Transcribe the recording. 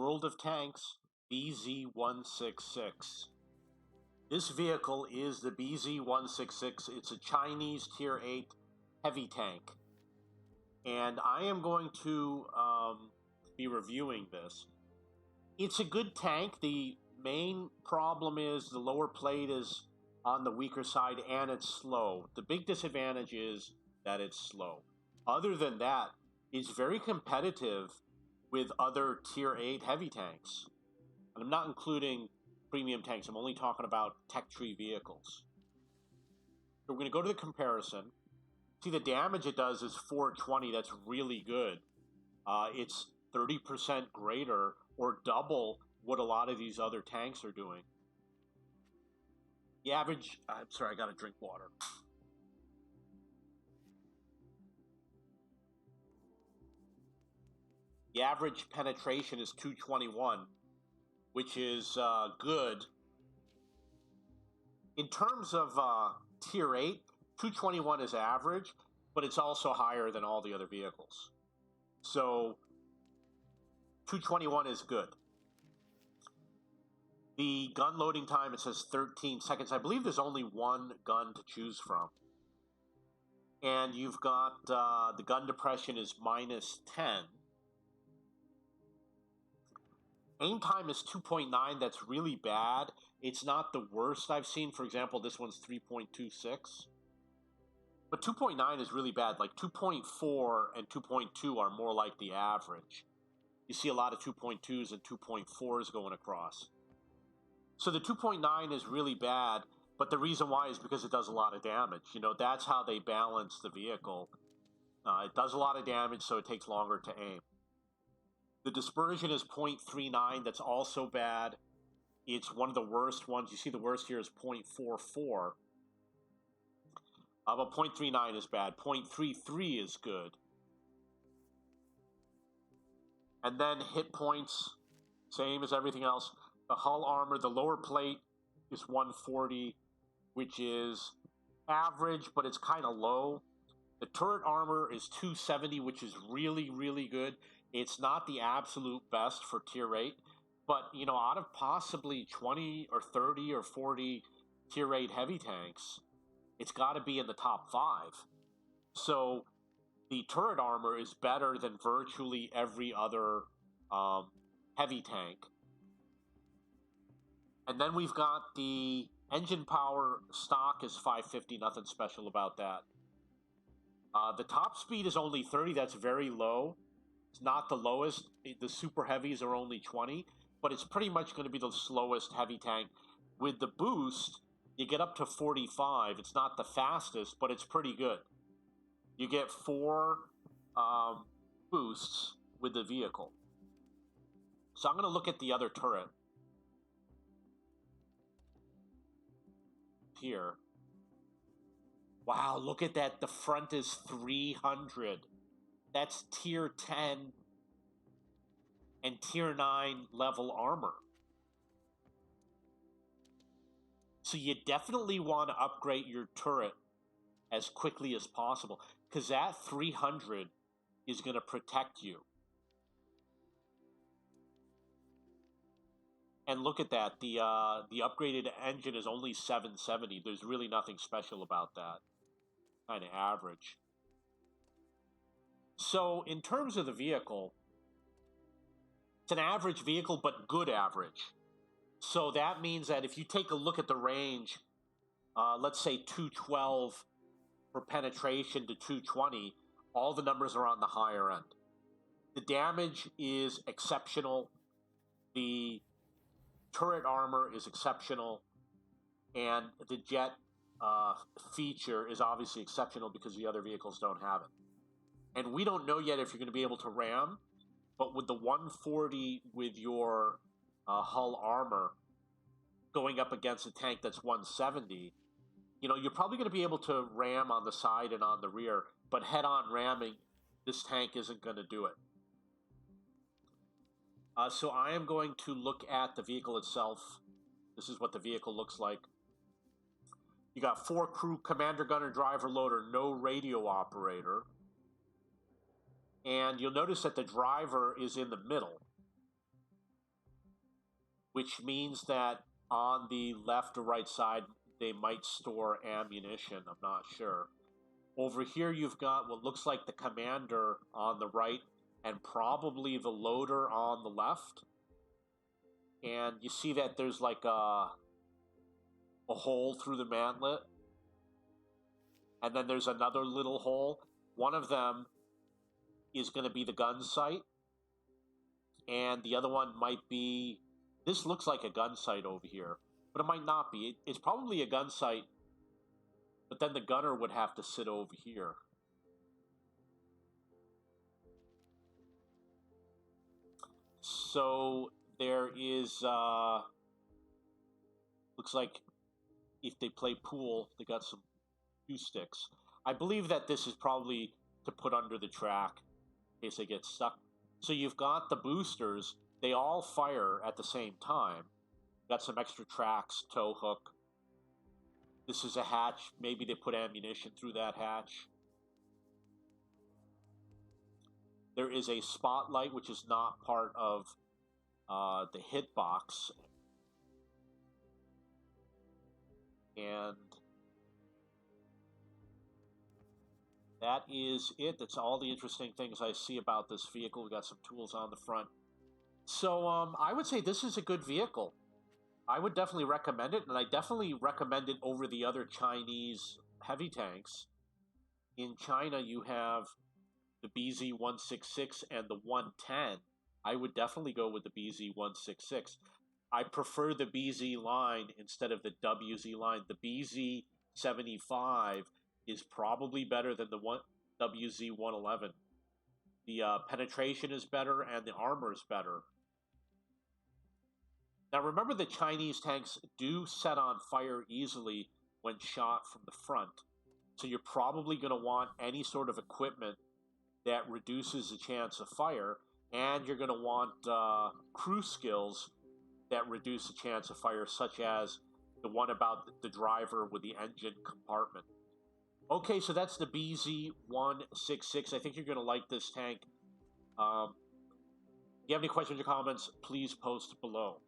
World of Tanks BZ-166. This vehicle is the BZ-166. It's a Chinese Tier 8 heavy tank. And I am going to be reviewing this. It's a good tank. The main problem is the lower plate is on the weaker side and it's slow. The big disadvantage is that it's slow. Other than that, it's very competitive with other Tier 8 heavy tanks. And I'm not including premium tanks. I'm only talking about tech tree vehicles. So we're going to go to the comparison. See, the damage it does is 420. That's really good. It's 30% greater or double what a lot of these other tanks are doing. The average, I'm sorry, I got to drink water. The average penetration is 221, which is good. In terms of Tier 8, 221 is average, but it's also higher than all the other vehicles. So 221 is good. The gun loading time, it says 13 seconds. I believe there's only one gun to choose from. And you've got the gun depression is -10. Aim time is 2.9. That's really bad. It's not the worst I've seen. For example, this one's 3.26. But 2.9 is really bad. Like 2.4 and 2.2 are more like the average. You see a lot of 2.2s and 2.4s going across. So the 2.9 is really bad, but the reason why is because it does a lot of damage. You know, that's how they balance the vehicle. It does a lot of damage, so it takes longer to aim. The dispersion is 0.39. That's also bad. It's one of the worst ones. You see the worst here is 0.44. But 0.39 is bad. 0.33 is good. And then hit points, same as everything else. The hull armor, the lower plate is 140, which is average, but it's kind of low. The turret armor is 270, which is really, really good. It's not the absolute best for Tier 8, but, you know, out of possibly 20 or 30 or 40 Tier 8 heavy tanks, it's got to be in the top 5. So the turret armor is better than virtually every other heavy tank. And then we've got the engine power stock is 550, nothing special about that. The top speed is only 30, that's very low. It's not the lowest. The super heavies are only 20, but it's pretty much going to be the slowest heavy tank. With the boost, you get up to 45. It's not the fastest, but it's pretty good. You get 4 boosts with the vehicle. So I'm going to look at the other turret here. Wow, look at that. The front is 300. That's Tier 10 and Tier 9 level armor. So you definitely want to upgrade your turret as quickly as possible, because that 300 is going to protect you. And look at that, the upgraded engine is only 770. There's really nothing special about that. Kind of average. So in terms of the vehicle, it's an average vehicle, but good average. So that means that if you take a look at the range, let's say 212 for penetration to 220, all the numbers are on the higher end. The damage is exceptional. The turret armor is exceptional. And the jet feature is obviously exceptional because the other vehicles don't have it. And we don't know yet if you're going to be able to ram, but with the 140 with your hull armor going up against a tank that's 170, you know, you're probably going to be able to ram on the side and on the rear, but head-on ramming, this tank isn't going to do it. So I am going to look at the vehicle itself. This is what the vehicle looks like. You got 4 crew, commander, gunner, driver, loader, no radio operator. And you'll notice that the driver is in the middle. which means that on the left or right side, they might store ammunition. I'm not sure. Over here, you've got what looks like the commander on the right and probably the loader on the left. And you see that there's like a hole through the mantlet. And then there's another little hole. One of them is going to be the gun sight. And the other one might be, this looks like a gun sight over here, but it might not be. It's probably a gun sight, but then the gunner would have to sit over here. So there is, looks like if they play pool, they got some cue sticks. I believe that this is probably to put under the track in case they get stuck. So you've got the boosters. They all fire at the same time. Got some extra tracks, tow hook. This is a hatch. Maybe they put ammunition through that hatch. There is a spotlight, which is not part of the hitbox. And that is it. That's all the interesting things I see about this vehicle. We got some tools on the front. So I would say this is a good vehicle. I would definitely recommend it, and I definitely recommend it over the other Chinese heavy tanks. In China, you have the BZ-166 and the 110. I would definitely go with the BZ-166. I prefer the BZ line instead of the WZ line. The BZ-75 is probably better than the WZ-111. The penetration is better and the armor is better. Now remember, the Chinese tanks do set on fire easily when shot from the front. So you're probably going to want any sort of equipment that reduces the chance of fire, and you're going to want crew skills that reduce the chance of fire, such as the one about the driver with the engine compartment. Okay, so that's the BZ-166. I think you're going to like this tank. If you have any questions or comments, please post below.